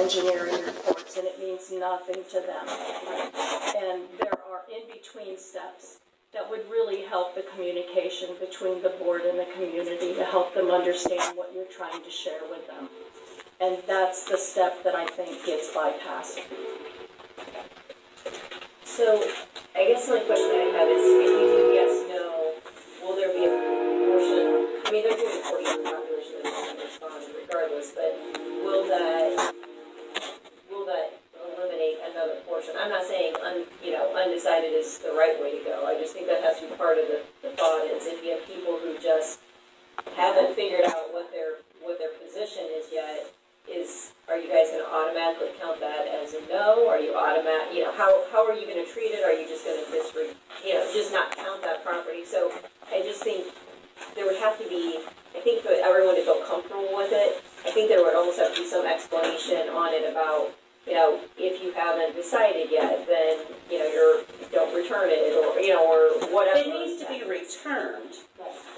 engineering reports, and it means nothing to them. And there are in-between steps that would really help the communication between the board and the community to help them understand what you're trying to share with them. And that's the step that I think gets bypassed. So, I guess my question I have is, if we do yes, no, will there be a portion, I mean, there's going to be a portion of the population that's going to respond regardless, but will that eliminate another portion? I'm not saying, undecided is the right way to go. I just think that has to be part of the thought is if you have people who just haven't figured out what their position is yet, are you guys going to automatically count that as a no? Are you how are you going to treat it? Are you just going to just not count that property? So I just think there would have to be, I think for everyone to feel comfortable with it, I think there would almost have to be some explanation on it about, if you haven't decided yet, then, don't return it or whatever. It needs to be returned.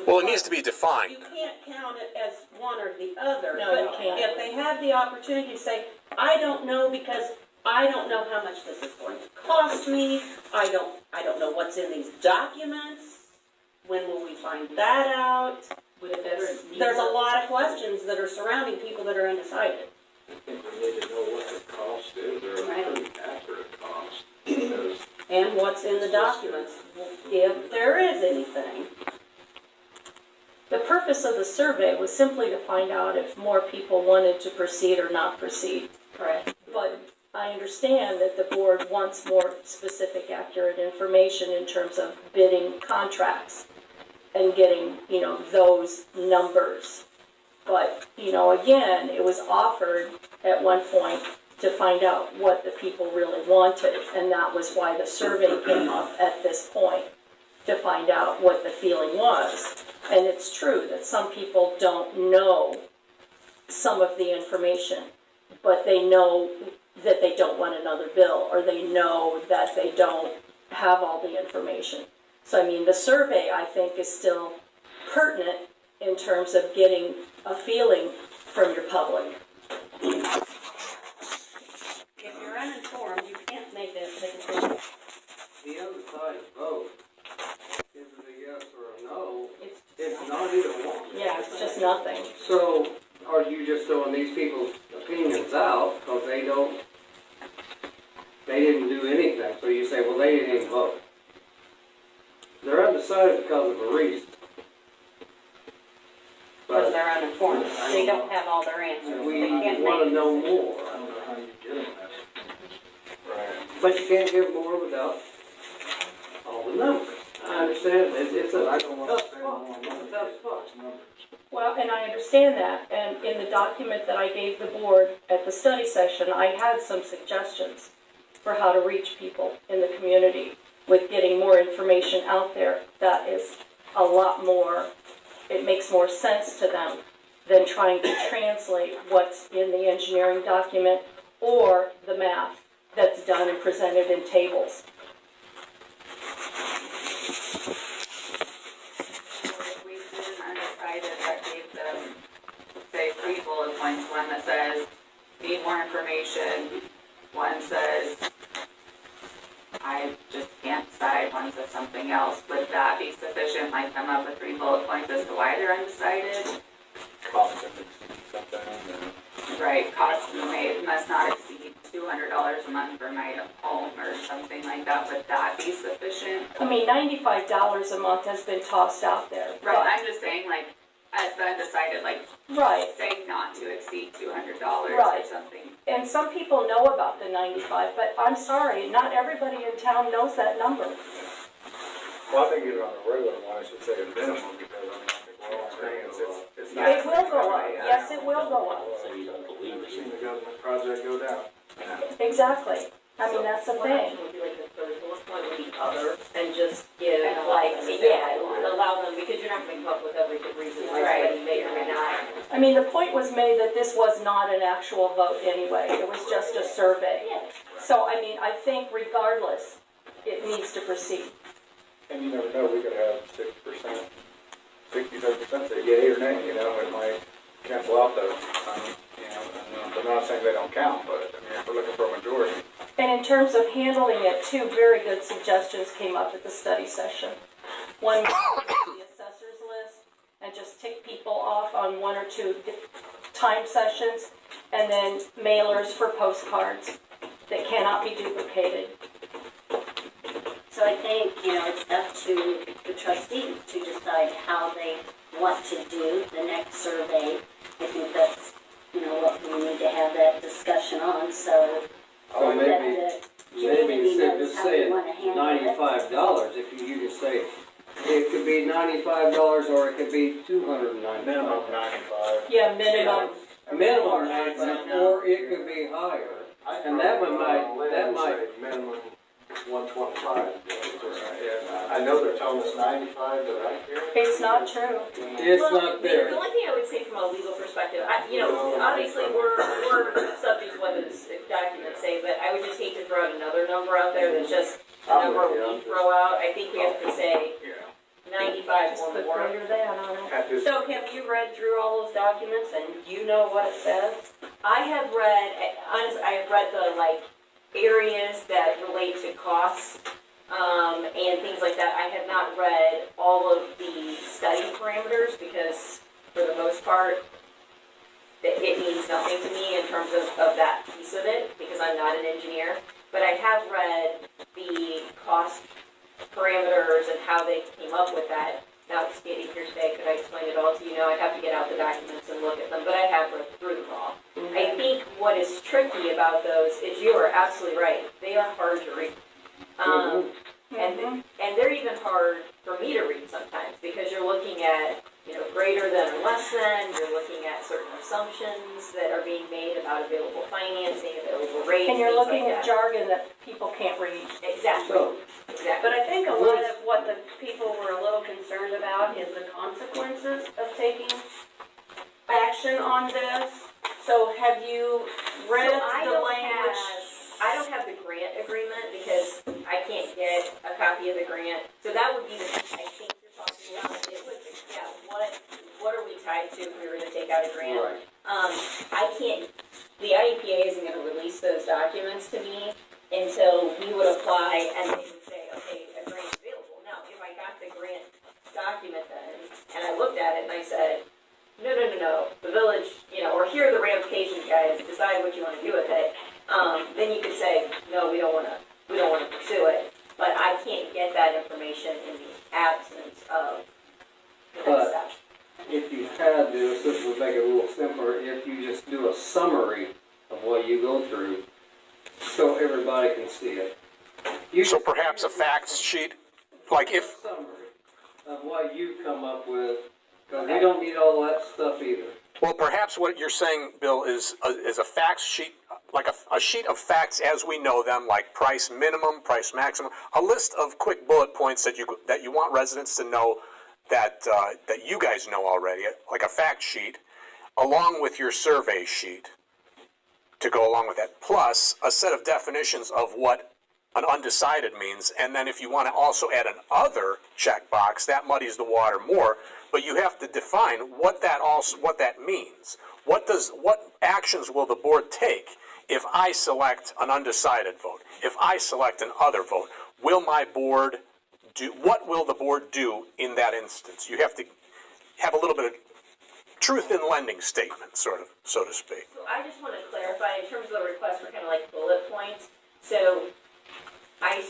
Well, it needs to be defined. You can't count it as one or the other. No, but you can't. If they have the opportunity to say, I don't know because I don't know how much this is going to cost me. I don't know what's in these documents. When will we find that out? There's a lot of questions that are surrounding people that are undecided. I think we need to know what the cost is, or a pretty accurate cost. Because And what's in the documents, if there is anything. The purpose of the survey was simply to find out if more people wanted to proceed or not proceed. Correct. But I understand that the board wants more specific, accurate information in terms of bidding contracts and getting, those numbers. But, again, it was offered at one point to find out what the people really wanted, and that was why the survey came up at this point, to find out what the feeling was. And it's true that some people don't know some of the information, but they know that they don't want another bill, or they know that they don't have all the information. So, the survey, I think, is still pertinent in terms of getting a feeling from your public. If you're uninformed, you can't make a decision. The other side vote, is it a yes or a no? It's not either one. Yeah, it's just nothing. So, are you just throwing these people's opinions out because they didn't do anything? So you say, well, they didn't even vote. They're undecided because of a reason. Because they're uninformed. They don't have all their answers. We They can't want to make know more. I don't know how you get them that. Right. But you can't give more without all the numbers. I understand. It's a I don't want tough to spend more spot. money. It's a tough spot. It's numbers. Well, and I understand that, and in the document that I gave the board at the study session, I had some suggestions for how to reach people in the community with getting more information out there. That is a lot more, it makes more sense to them than trying to translate what's in the engineering document or the math that's done and presented in tables. If we did an undecided that gave them, say, 3 bullet points, one that says, need more information, one says, I just can't decide, one says something else, would that be sufficient, like come up with 3 bullet points as to why they're undecided? Cost of something. Right, cost must not exceed $200 a month for my home or something like that, would that be sufficient? $95 a month has been tossed out there. Right, I'm just saying, like, as the undecided, like, Right. saying not to exceed $200 Right. or something. And some people know about the 95, but I'm sorry, not everybody in town knows that number. Well, I think either on a regular one, I should say a minimum, because I think we're all saying it's not. It will go up. Yes, it will go up. We've seen the government project go down. Exactly. That's the thing. Would be like the third bullet point would be other, and just give allow them, because you're not going to come up with every good reason why somebody may or may not. The point was made that this was not an actual vote anyway. It was just a survey. So, I think regardless, it needs to proceed. And you never know, we could have 6%, 67% say yay or nay, it might cancel out those, and then I'm not saying they don't count, but, I mean, if we're looking for a majority. And in terms of handling it, two very good suggestions came up at the study session. One was the assessor's list and just tick people off on one or two time sessions, and then mailers for postcards that cannot be duplicated. So I think, it's up to the trustees to decide how they want to do the next survey. I think that's, what we need to have that discussion on, so So that maybe, the maybe community instead of knows just how they saying want to handle it. $95, if you just say, it could be $95 or it could be $295. Minimum 95. Yeah, minimum. Minimum 95, or it could be higher. And that one might, Minimum 125. Yeah. I know they're telling us 95, but I hear. It's not true. it's Well, not The there. only thing I would say from a legal perspective, obviously we're subject to what those documents say, but I would just hate to throw out another number out there that's just a number we throw out. I think we have to say Yeah. 95 Just or put more. greater than on it. At this, So have you read through all those documents and you know what it says? I have read, honestly, I have read the areas that relate to costs and things like that. I have not read all of the study parameters because, for the most part, it means nothing to me in terms of that piece of it because I'm not an engineer. But I have read the cost parameters and how they came up with that. Now, standing here today, could I explain it all to you? No, I'd have to get out the documents and look at them, but I have read through them all. I think what is tricky about those is you are absolutely right. They are hard to read. And they're even hard for me to read sometimes because you're looking at, greater than or less than, you're looking at certain assumptions that are being made about available financing, available rates, And you're things looking like at that. jargon that people can't read. Exactly, So, exactly. But I think a lot of what the people were a little concerned about is the consequences of taking action on this. So have you read the language? I don't have the grant agreement because I can't get a copy of the grant. So that would be the piece I think you're talking about. It would, what are we tied to if we were to take out a grant? right. I can't, the IEPA isn't gonna release those documents to me until we would apply and they would say, okay, a grant's available. Now, if I got the grant document then, and I looked at it and I said, no, the village, or here are the ramifications, guys, decide what you wanna do with it. Then you could say, no, we don't wanna pursue it. But I can't get that information in the absence of the next step. If you had this would make it a little simpler if you just do a summary of what you go through so everybody can see it. So perhaps a facts sheet, like if, Summary of what you come up with, because we don't need all that stuff either. well, perhaps what you're saying, Bill, is a facts sheet, like a sheet of facts as we know them, like price minimum, price maximum, a list of quick bullet points that you want residents to know that you guys know already, like a fact sheet, along with your survey sheet to go along with that, plus a set of definitions of what an undecided means, and then if you want to also add an other checkbox, that muddies the water more, but you have to define what that means. What actions will the board take if I select an undecided vote? If I select an other vote, what will the board do in that instance? You have to have a little bit of truth in lending statement, sort of, so to speak. So I just want to clarify in terms of the request for kind of like bullet points. So I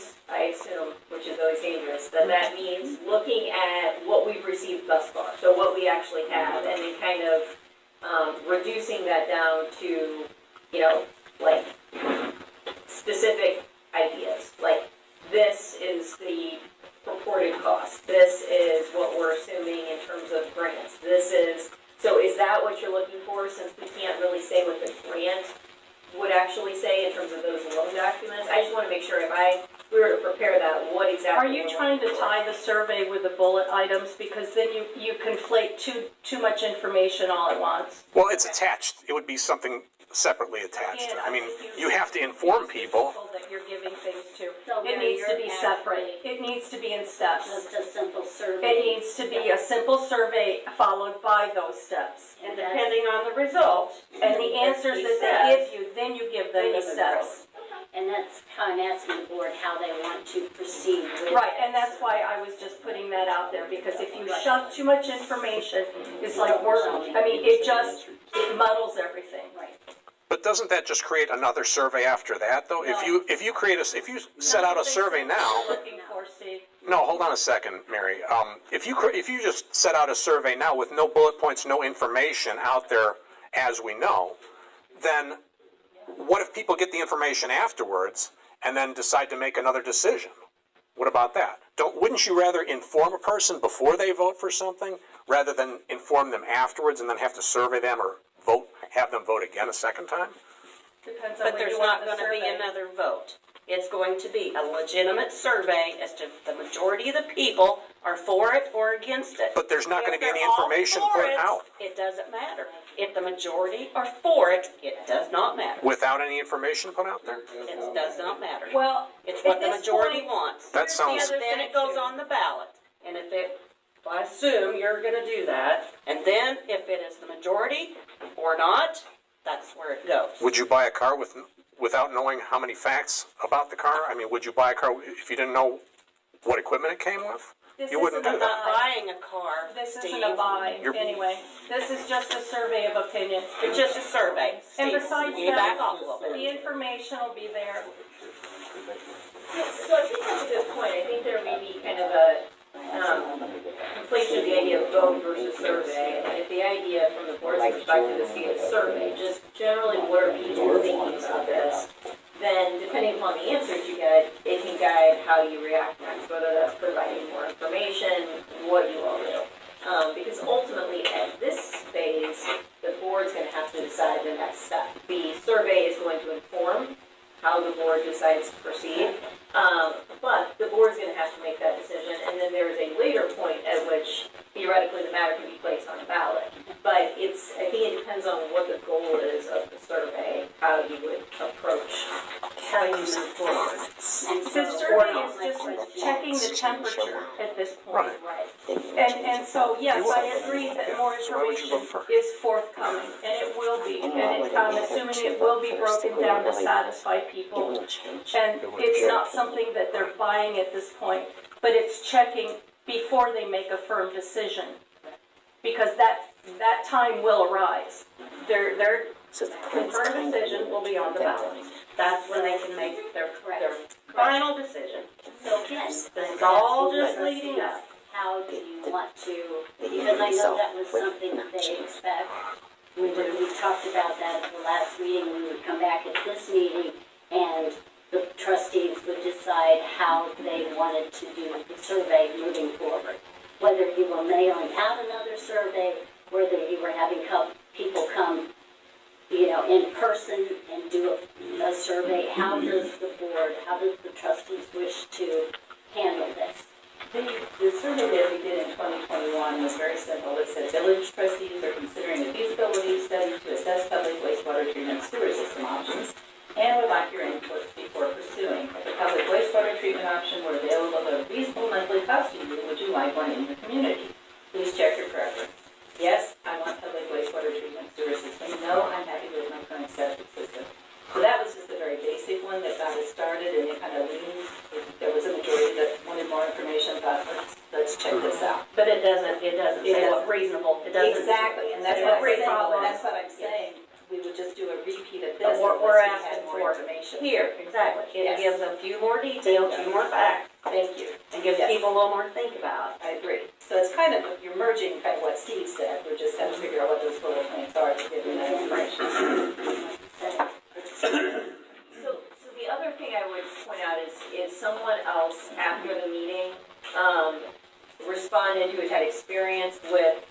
assume, which is always dangerous, that means looking at what we've received thus far. So what we actually have, and then kind of reducing that down to, like specific ideas. Like this is the purported cost. This is what we're assuming in terms of grants. So is that what you're looking for, since we can't really say what the grant would actually say in terms of those loan documents? I just want to make sure if we were to prepare that, what exactly. Are you trying to tie the survey with the bullet items? Because then you conflate too much information all at once. Well, it's attached. It would be something separately attached. And I mean, think you have to inform people. That you're giving things to. So It Mary, needs to you're be separate. actually It needs to be in steps. just a simple survey. It needs to be a simple survey followed by those steps. And depending on the result. And the answers that they give you, then you give them the steps. And that's how I'm asking the board how they want to proceed with Right, it. and that's why I was just putting that out there, because if you shove too much information, it's like we're, I mean, it muddles everything. Right. But doesn't that just create another survey after that, though? If you if you set out a survey now, Looking for, Steve. no, hold on a second, Mary. If you just set out a survey now with no bullet points, no information out there as we know, then what if people get the information afterwards and then decide to make another decision? What about that? Wouldn't you rather inform a person before they vote for something rather than inform them afterwards and then have to survey them or have them vote again a second time? Depends on But when there's you not want the gonna be survey. another vote. It's going to be a legitimate survey as to the majority of the people are for it or against it. But there's not If going to be any they're all information for put it, out It doesn't matter. If the majority are for it, it does not matter. without any information put out there. It does not matter. Well, It's what at the this majority point, wants. That here's the sounds- other Then thing, it goes too. on the ballot. And I assume you're gonna do that, and then if it is the majority or not, that's where it goes. Would you buy a car without knowing how many facts about the car? I mean, would you buy a car if you didn't know what equipment it came with? This You wouldn't isn't do a that. Not buying a car, This Steve. isn't a buy, You're- anyway. This is just a survey of opinion. It's just a survey. And Steve, besides you back that, off a little bit. the information will be there. So I think that's a good point. I think there may be kind of a conflation of the idea of vote versus survey. And if the idea from the board's perspective is to get a survey, just generally what are people thinking about this, then depending upon the answers you get, it can guide how you react next, whether that's providing more information, what you all do. Because ultimately, at this phase, the board's going to have to decide the next step. The survey is going to inform how the board decides to proceed, but the board's going to have to make that decision, and then there is a later point at which theoretically the matter can be placed on a ballot. But I think it depends on what the goal is of the survey, how you would approach How you move forward. And The so, survey is just checking the temperature at this point. Right. right. And so, yes, I agree that more So why would you information vote for? is forthcoming, and it will be, and I'm assuming it will be broken down to satisfy people. And it's not something that they're buying at this point, but it's checking before they make a firm decision. Because that time will arise. Their confirmed decision will be on the ballot. That's when they can make their final decision. So again, This is all just I'm leading asking up. how do you want to, because I know that was something that they expect. We talked about that at the last meeting, we would come back at this meeting and the trustees would decide how they wanted to do the survey moving forward. Whether you were mailing out another survey, whether you were having people come, in person and do a survey. How does the board, how does the trustees wish to handle this? The survey that we did in 2021 was very simple. It said village trustees are considering a feasibility study to assess public wastewater treatment sewer system options and would like your input before pursuing. If the public wastewater treatment option were available at a reasonable monthly cost to you, would you like one in your community? Please check your preference. Yes, I want public wastewater treatment sewer system. No, I'm happy with my current septic system. So that was just a very basic one that got us started, and it kind of leaned. There was a majority that wanted more information, thought, let's check this out. But it doesn't say what reasonable, it doesn't. Exactly, and that's say what what reasonable. That's what I'm saying. We would just do a repeat of this. But what unless we're we had asking more for information. here, exactly. It Yes. gives a few more details, a few more facts, Thank you. and gives Yes. people a little more to think about. I agree. So it's kind of, you're merging kind of what Steve said. We're just going to figure out what those bullet points are to give you that information. So the other thing I would point out is someone else after the meeting responded who had had experience with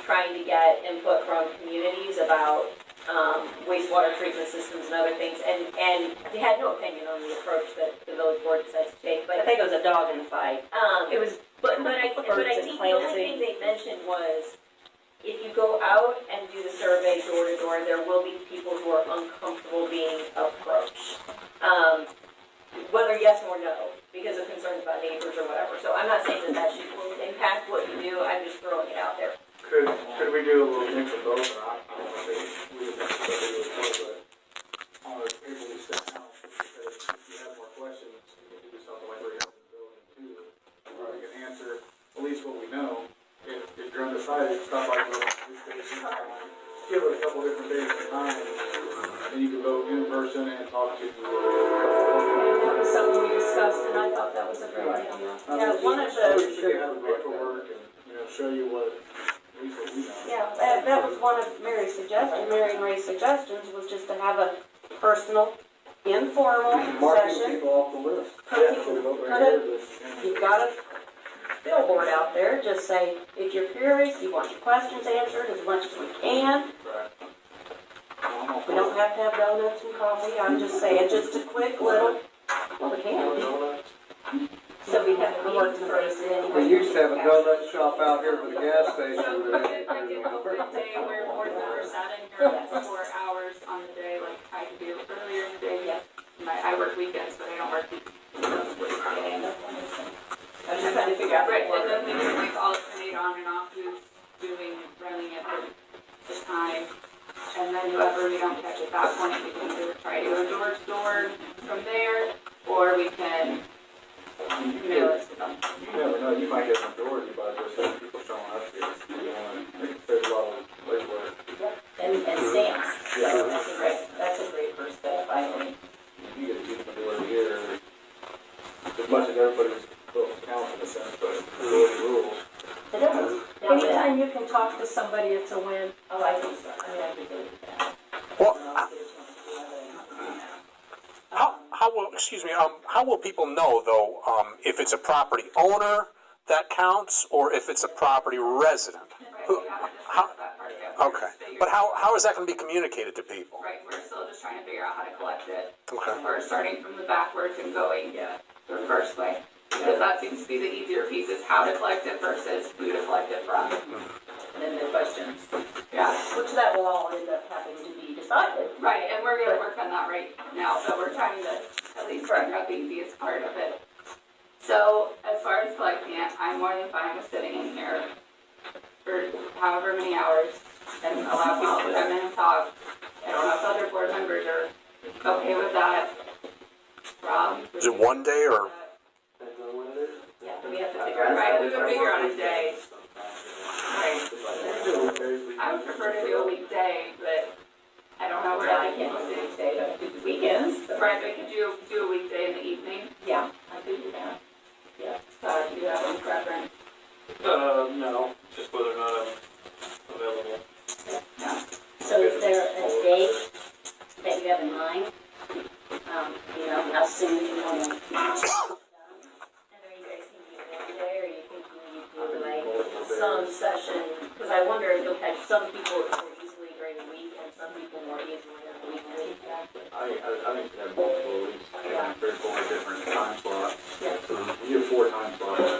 trying to get input from communities about wastewater treatment systems and other things, and they had no opinion on the approach that the village board decides to take. But I think it was a dog in the fight. It was but I think the only thing they mentioned was, if you go out and do the survey door to door, there will be people who are uncomfortable being approached. whether yes or no, because of concerns about neighbors or whatever. So I'm not saying that that should will impact what you do, I'm just throwing it out there. Could we do a little mix of both, or I don't know if we would necessarily do it, but on a people we set out, because if you have more questions, you can do something like we're in the building too, where we can answer at least what we know. If you're undecided, stop by the police station, give it a couple different days of time, and you can vote in person and talk to the. That was something we discussed, and I thought that was a great idea. Yeah, one of the- We should have the paperwork and, show you what, at least what we know. Yeah, that was one of Mary and Ray's suggestions, was just to have a personal, informal Marking session. people off the list. You've got a billboard out there, just say, if you're curious, you want your questions answered as much as we can. We don't have to have donuts and coffee, I'm just saying, just a quick little, well, we can. So we have a Work meeting the first, and then you We used to have a donut shop out here by the gas station. So but if I give a good day where board members sat in here for hours on the day, like I could do earlier in the day. Yeah. I work weekends, but I don't work weekends. I'm just trying to figure out. Right, and then we can like alternate on and off who's running it for the time. And then whoever we don't catch at that point, we can either try to go door to door from there, or we can mail it to them. You never know, you might get some doors by just having people showing up here, there's a lot of legwork. And stamps, so that's a great first step, I think. You get people door here, as much as everybody's built counts in a sense, but the rules. It does. Anytime you can talk to somebody, it's a win. Oh, I think so, I mean, I could do that. Well, I'll get a chance to do that. how will people know though, if it's a property owner that counts, or if it's a property resident? Right, Who- we haven't how- discussed that part yet. Okay, but how is that gonna be communicated to people? Right, we're still just trying to figure out how to collect it. Okay. We're starting from the backwards and going the reverse way. Because that seems to be the easier piece, is how to collect it versus who to collect it from. And then the questions. Yeah, Which that will all end up having to be decided. right, and we're gonna work on that right now, so we're trying to at least figure out the easiest part of it. So, as far as collecting it, I'm more than fine with sitting in here for however many hours and allow people to come in and talk. I don't know if other board members are okay with that. Rob? Is it one day or? Depends on what it is. Yeah, we have to figure out. Right, we would figure out a day. Right. I would prefer to do a weekday, but I don't know where Yeah, I other can't people do do. Tuesday, but do weekends. Right, we could do a weekday in the evening. Yeah, I could do that. Do you have any preference? No, just whether or not I'm available. So is there a date that you have in mind? How soon you want to? And are you guys thinking one day, or are you thinking you do like some session? Because I wonder if you'll catch some people more easily during the week and some people more easily on the weekend. I think you have multiple weeks, Yeah. 4 different time slots. Yeah. You have 4 time slots.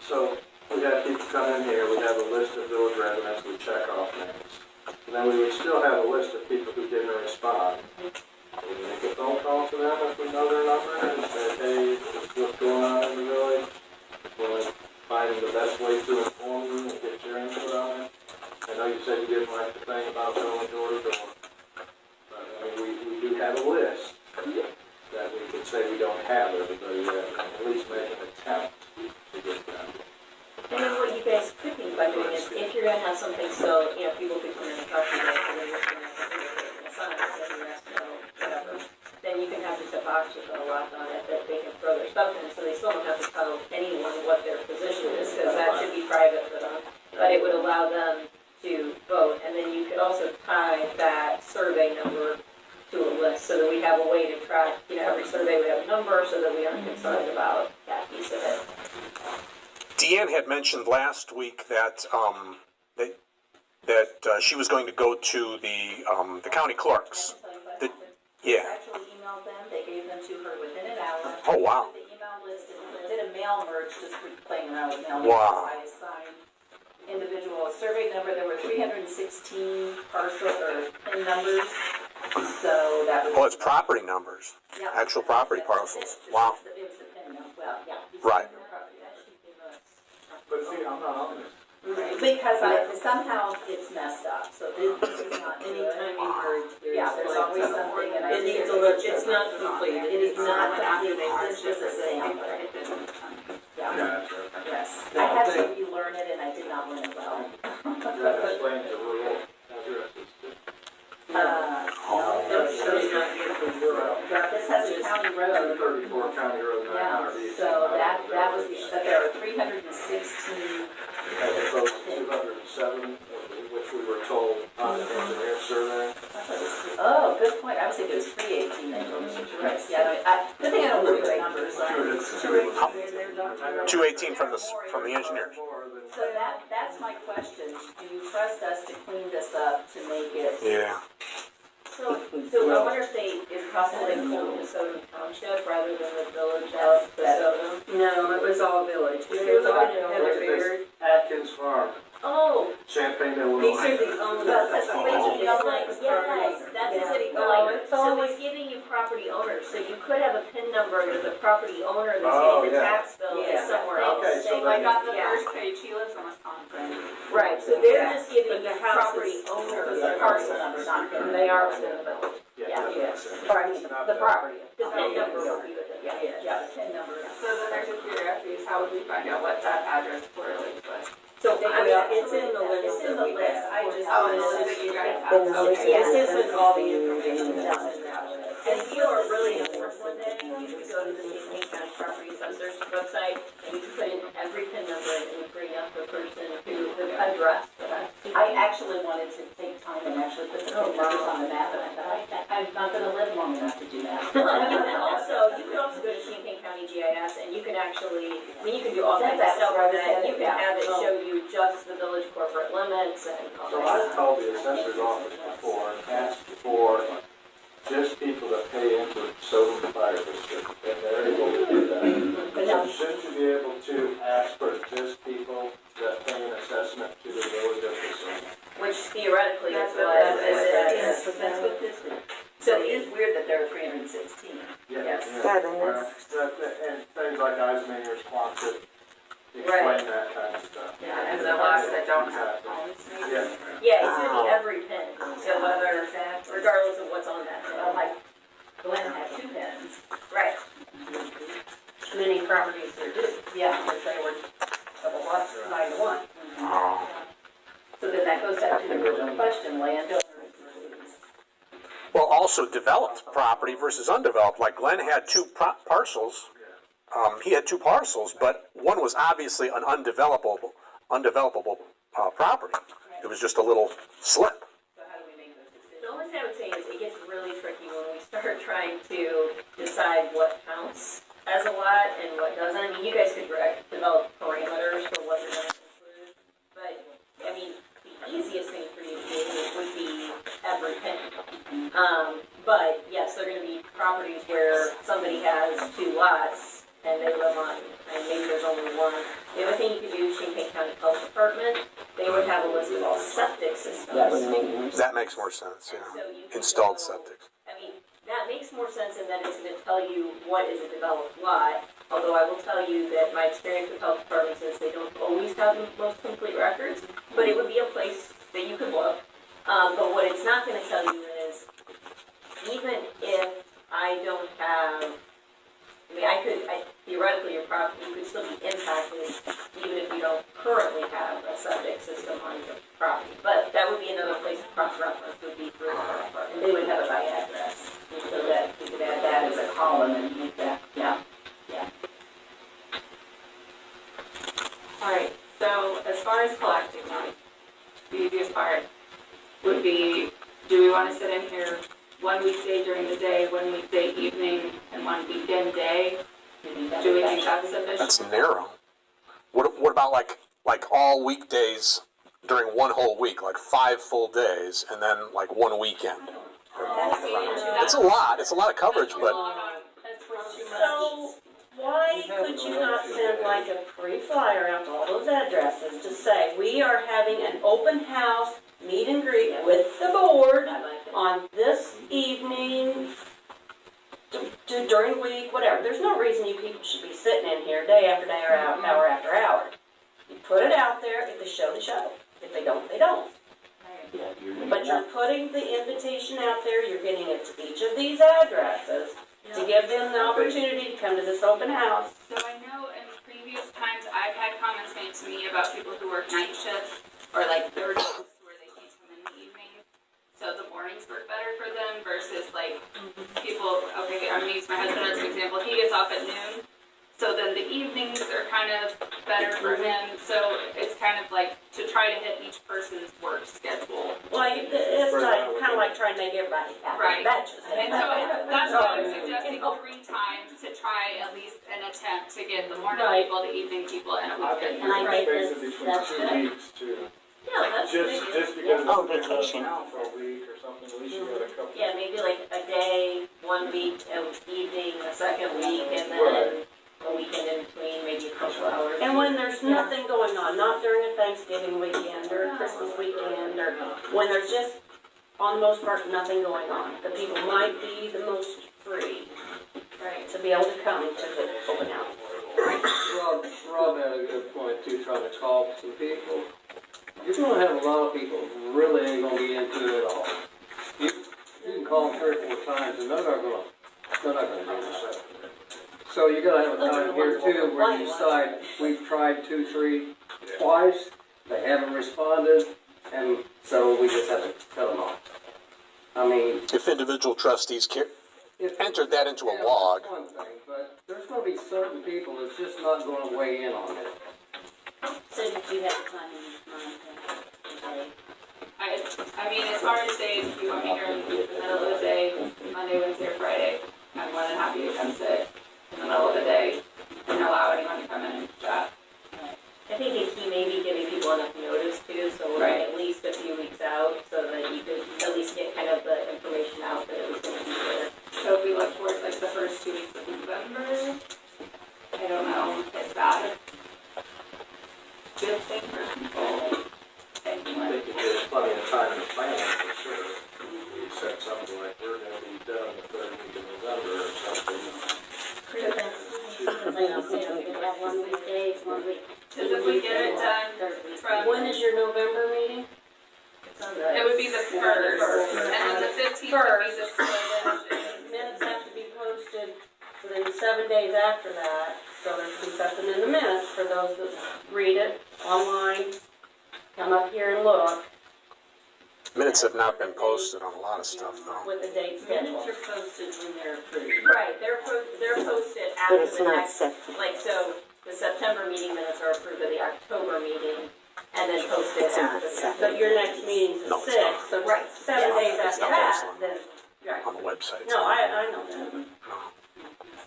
So we have people come in here, we have a list of village residents, we check off names. And then we would still have a list of people who didn't respond. We make a phone call to them if we know their number and say, hey, this is what's going on in the village. We'll find the best way to inform you and get your input on it. I know you said you didn't like the thing about going door to door. But we do have a list that we could say we don't have everybody yet, and at least make an attempt to get them. And then what you guys could think about doing is, if you're gonna have something, so, people could come in and talk to you, and then you're gonna have a sign, and you ask, whatever, then you can have just a box with a lock on it that they can throw their stuff in, so they still don't have to tell anyone what their position is, because that should be private for them. But it would allow them to vote, and then you could also tie that survey number to a list, so that we have a way to track, every survey would have a number, so that we aren't concerned about that piece of it. Deanne had mentioned last week that she was going to go to the county clerks. The, Yeah. actually emailed them, they gave them to her within an hour. Oh, wow. The email list, did a mail merge, just playing around with mail. Wow. I assigned individual survey number, there were 316 parcel or PIN numbers So that was. Oh, it's property numbers, Yeah. actual property parcels. Wow. It was the PIN number, well, yeah. Right. But see, I'm not on this. Because somehow it's messed up, so this is not good. Anytime you merge, Yeah, there's like always something, and I. It needs a look, it's not complete, it is not complete, it's just a sample. Yeah, Yeah, okay. yes. I had to relearn it and I did not learn it well. That explains the rural addresses. It's not good for rural. Yeah, this has a county road. 234 County Road Yeah, 900 East. so that was, but there are 316, As opposed to 207, which we were told on the engineer survey. oh, good point, I was thinking it was 318, they told us, right, yeah, good thing I don't look at numbers. 218 from the engineers. So that's my question, do you trust us to clean this up to make it? Yeah. So I wonder if it's possible they pulled Minnesota Township rather than the village of Minnesota? No, it was all village. It was all village. Atkins Farm, Oh, Champaign, these Illinois. are the owners. That's Oh. basically Yes, like, yes, that's the city line. So it's giving you property owners, so you could have a PIN number to the property owner that's Oh, getting the yeah. tax bill is Yeah. somewhere else. Okay, so Say, then- I got the yeah. first page, he lives in Wisconsin. Right, so they're just giving But you the house property is- owners. the parcel number, not the- And they are within the village. Yeah, that makes sense. Or I mean, Not the that. property. The PIN number will be with it, Yeah, yeah. yeah, the PIN number. So then there's a curiosity, is how would we find out what that address correlates with? So, I mean, it's in the list. It's in the list, I just. Oh, it's wanted that to- you guys have, okay. This isn't all the information that's in that list. And if you are really important one day, you could go to the King County Property Assessor's website, and you can put in every PIN number and it would bring up the person who, the address for that. I actually wanted to take time and actually put the PIN numbers on the map, and I thought, I'm not gonna live long enough to do that. Well, you can also go to Champaign County GIS and you can actually, I mean, you can do all kinds of That's stuff where with I that. You said, can yeah. have it show you just the village corporate limits and all So that I've stuff. called the assessor's office before and asked for just people that pay into the sodium fire district, and they're able to do that. But now, Shouldn't you be able to ask for just people that pay an assessment to the village of Cassup? Which theoretically is That's what what it that's is. what this is. So it is weird that there are 316. Yes. And things like Eisminger's Quonset, explain that kind of stuff. Yeah, and the ones that don't have Exactly. phones, maybe. Yeah. Yeah, it's gonna be every PIN, so whether, regardless of what's on that Well, PIN. like, Glenn had 2 pins. Right. Many properties there do. Yeah, because they were double lots, 9 to 1. Oh. So then that goes back to the original question, landowner versus. Well, also developed property versus undeveloped. Like Glenn had two parcels. He had 2 parcels, but one was obviously an undevelopable property. It was just a little slip. So how do we make those decisions? The only thing I would say is it gets really tricky when we start trying to decide what counts as a lot and what doesn't. I mean, you guys could develop parameters for what you're going to include, but, I mean, the easiest thing for you to do would be every PIN. But, yes, there are going to be properties where somebody has 2 lots and they live on, and maybe there's only one. The other thing you could do, Champaign County Health Department, they would have a list of all septic systems. That makes more sense, yeah. So you can Installed go- septic. I mean, that makes more sense in that it's gonna tell you what is a developed lot, although I will tell you that my experience with health departments is they don't always have the most complete records, but it would be a place that you could look. But what it's not gonna tell you is, even if I don't have, I mean, theoretically, your property could still be impacted, even if you don't currently have a septic system on your property. But that would be another place to cross-reference, would be through the health department. And they would have it by address, so that we could add that as a column and make that, yeah. Alright, so as far as collecting money, the easiest part would be, do we wanna sit in here one weekday during the day, one weekday evening, and one weekend day? Do we think that's sufficient? That's narrow. What about like all weekdays during one whole week, like 5 full days, and then like 1 weekend? It's a lot. It's a lot of coverage, but So, why could you not send like a free flyer out to all those addresses to say, we are having an open house, meet and greet with the board on this evening, during the week, whatever. There's no reason you people should be sitting in here day after day or hour after hour. You put it out there. If they show, they show. If they don't, they don't. But you're putting the invitation out there. You're getting it to each of these addresses to give them the opportunity to come to this open house. So I know in previous times I've had comments made to me about people who work night shifts or like third shifts where they can't come in the evening. So the mornings work better for them versus like people, okay, I'm gonna use my husband as an example. He gets off at noon. So then the evenings are kind of better for him. So it's kind of like to try to hit each person's work schedule. Well, it's kind of like trying to make everybody happy. Right. Batches. And so that's why I'm suggesting 3 times to try at least an attempt to get the morning Right. people, the evening people, and a I think weekend. And I we think space it that's- between that's 2 good. weeks too. Yeah, that's Just because Oh, if they're out of vacation. town for a week or something, at least you got a couple. Yeah, maybe like a day, 1 week, an evening, a second week, and then Right. a weekend in between, maybe a couple hours. And when there's nothing going on, not during a Thanksgiving weekend or a Christmas weekend, or when there's just, on the most part, nothing going on, the people might be the most free, right, to be able to come to the open house. Rob had a good point too, trying to call some people. You're gonna have a lot of people who really ain't gonna be into it at all. You can call them 3 or 4 times and they're not gonna do that. So you gotta have a time here too where you decide, we've tried 2, 3, twice, they haven't responded, and so we just have to cut them off. I mean, If individual trustees if. entered that into a Yeah, log, that's one thing, but there's gonna be certain people that's just not gonna weigh in on it. So did you have time in mind today? I mean, it's hard to say if you want me here in the middle of the day, Monday, Wednesday, or Friday. I'm more than happy to come sit in the middle of the day and allow anyone to come in and chat. I think it's key maybe giving people enough notice too, so we're Right. at least a few weeks out, so that you could at least get kind of the information out that it was gonna be there. So if we look towards like the first 2 weeks of November, I don't know if that is a good thing for people. I think it gives plenty of time to plan it for sure. We set something like we're gonna be done the 3rd week of November or something. About 1 week days, 1 week. Because if we get it done from, When is your November meeting? it would be the first, and then the 15th would be the second. Minutes have to be posted within 7 days after that, so there should be something in the minutes for those that read it online. Come up here and look minutes have not been posted on a lot of stuff though. with the date schedule. Minutes are posted when they're approved. Right, they're posted after the next, like, so the September meeting minutes are approved of the October meeting, and then posted after that. But your next meeting's the No, it's not. 6th, so Right. 7 days It's after not that, posted. then, right. On the website. No, I know that.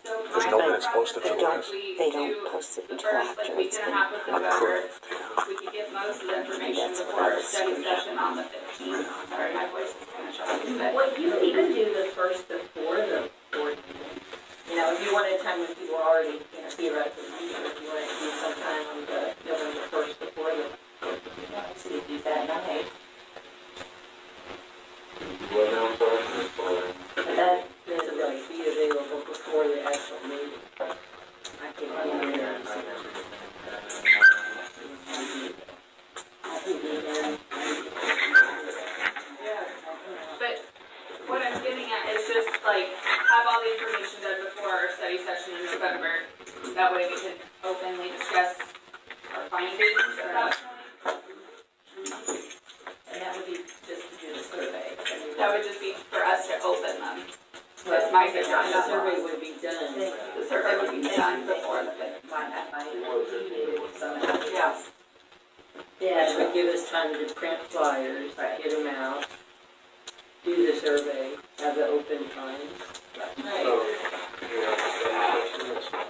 So There's my no thought minutes posted process for is that. we They don't do post it the until first, after like, week it's and a been half of November. Approved, yeah. We could get most of the information That's before what I our was study thinking. session on the 15th. Sorry, my voice is kind of shot. But What you could even do the first before the board meeting. You know, if you wanted time when people are already, you know, theoretically, if you wanted to do sometime on the November 1st before the board meeting, so you do that night. What now, sorry? But that doesn't really be available before the actual meeting. I can run there. But what I'm getting at is just like have all the information done before our study session in November. That way we can openly discuss our findings at that point. And that would be just to do the survey. That would just be for us to open them. That's my suggestion. The survey would be done. The survey would be done before the 15th. Yes. Yeah, it would give us time to print flyers, get them out, do the survey, have the open time. So, we have to study session,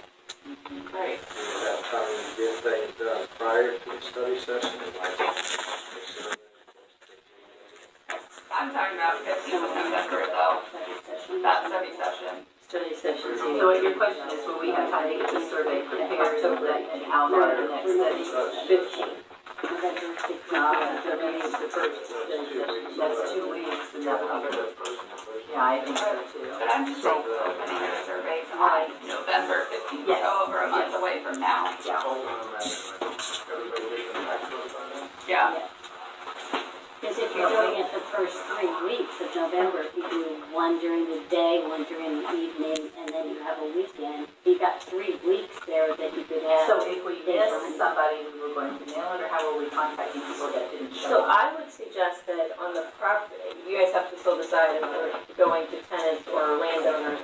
Right. we have time to get things done prior to the study session, like, I'm talking about 15th of November though. That study session. Study sessions. So what your question is, will we have time to get the survey prepared so that and outline the next study session? 15. No, the meeting's the first study session. That's 2 weeks and that, one during the day, one during the evening, and then you have a weekend. You've got 3 weeks there that you could have. So if we miss somebody, we were going to mail it, or how were we contacting people that didn't show So up? I would suggest that on the property, you guys have to still decide if we're going to tenants or landowners.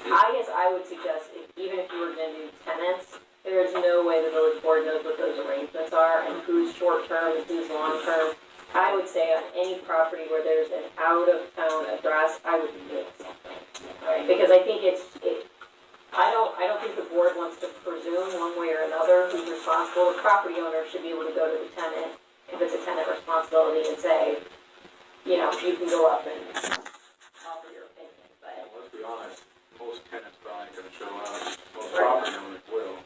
I guess I would suggest, even if you were gonna do tenants, there is no way the village board knows what those arrangements are and who's short-term and who's long-term. I would say on any property where there's an out-of-town address, I would be doing something, right? Because I think I don't think the board wants to presume one way or another who's responsible. The property owner should be able to go to the tenant, if it's a tenant responsibility, and say, you know, you can go up and offer your opinion, but. Let's be honest, most tenants probably ain't gonna show up, most property owners will.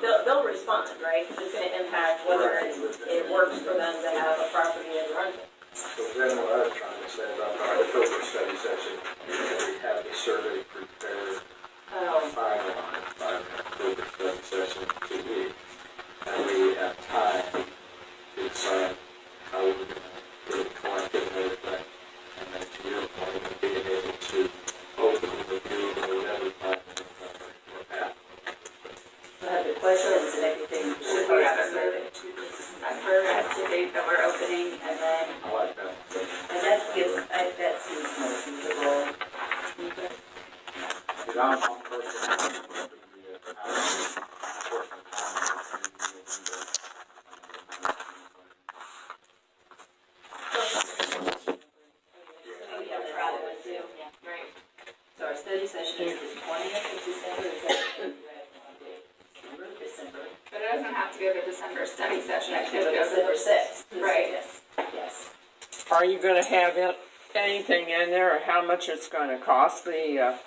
They'll respond, right? Because it's gonna impact whether it works for them to have a property as a rental. So then what I was trying to say about our filter study session, we have the survey prepared, finalized by the filter study session in 2 weeks. And we have time to decide how we're gonna collect it and everything. And then to your point, being able to open the review or whatever time we're at. The questions and everything should be on the survey. That's the date that we're opening, and then, I like that. and that gives, that seems more feasible. Because I'm personally going to be at the house, working Oh, yeah, that's right, I would too. Right. So our study session is the 20th of December, is that what you have? December. But it doesn't have to go to December study session, it It could goes go December to 6th. Right. Yes. Are you gonna have anything in there, or how much it's gonna cost the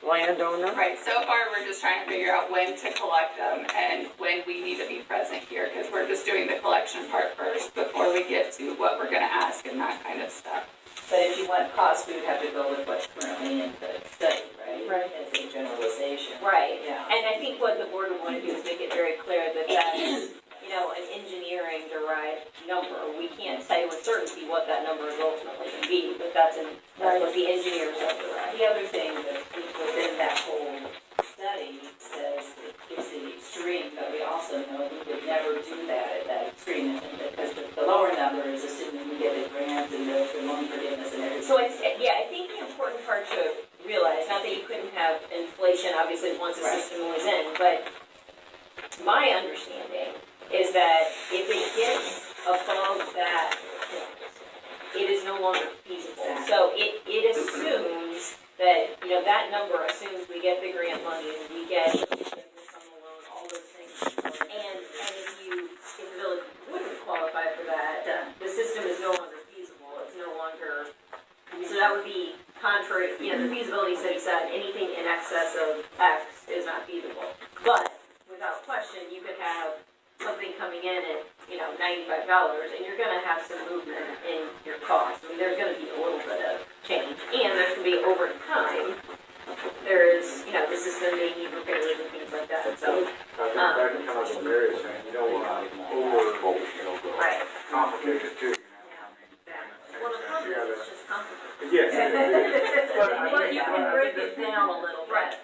landowner? Right, so far, we're just trying to figure out when to collect them and when we need to be present here, because we're just doing the collection part first before we get to what we're gonna ask and that kind of stuff. But if you want cost, we would have to go with what's currently in the study, right? Right. As a generalization. Right. Yeah. And I think what the board would want to do is make it very clear that that is, you know, an engineering derived number. We can't say with certainty what that number is ultimately going to be, but that's what the engineers have derived. The other thing that within that whole study says it gives the extreme, but we also know we would never do that at that extreme, because the lower number is assuming we get a grant and the loan forgiveness and everything. So I think the important part to realize, not that you couldn't have inflation, obviously, once the Right. system was in, but my understanding is that if it gets above that point, it is no longer feasible. Exactly. So it assumes that, you know, that number assumes we get the grant money, we get the forgiveness on the loan, all those things. And if the village wouldn't qualify for that, the system is no longer feasible, it's no longer, so that would be contrary, you know, the feasibility study said anything in excess of X is not feasible. But without question, you could have something coming in at, you know, $95, and you're gonna have some movement in your costs. I mean, there's gonna be a little bit of change, and there's gonna be over time, there's, you know, the system may need repairs and things like that, so. I think back to Council Mary's saying, you don't want to Right. complicate it too, you know, I mean. Well, the problem is it's just complicated. Yes, it is. But you can break it down a little bit.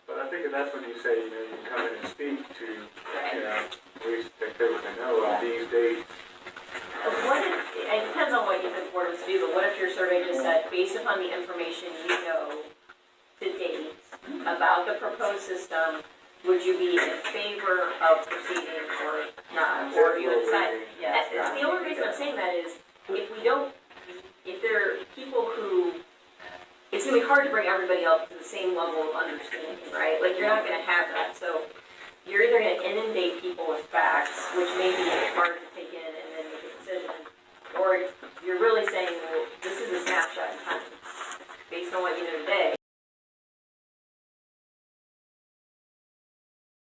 But I think that's when you say, you know, you come in and speak to, you know, we think everything, oh, on these dates. What if, it depends on what you think the board wants to do, but what if your survey just said, based upon the information you know to date about the proposed system, would you be in favor of proceeding or not? Or you would decide, Yes. the only reason I'm saying that is, if there are people who, it's gonna be hard to bring everybody up to the same level of understanding, right? Like, you're not gonna have that, so you're either gonna inundate people with facts, which may be hard to take in and then make a decision, or you're really saying, well, this is a snapshot in time. Based on what you know today,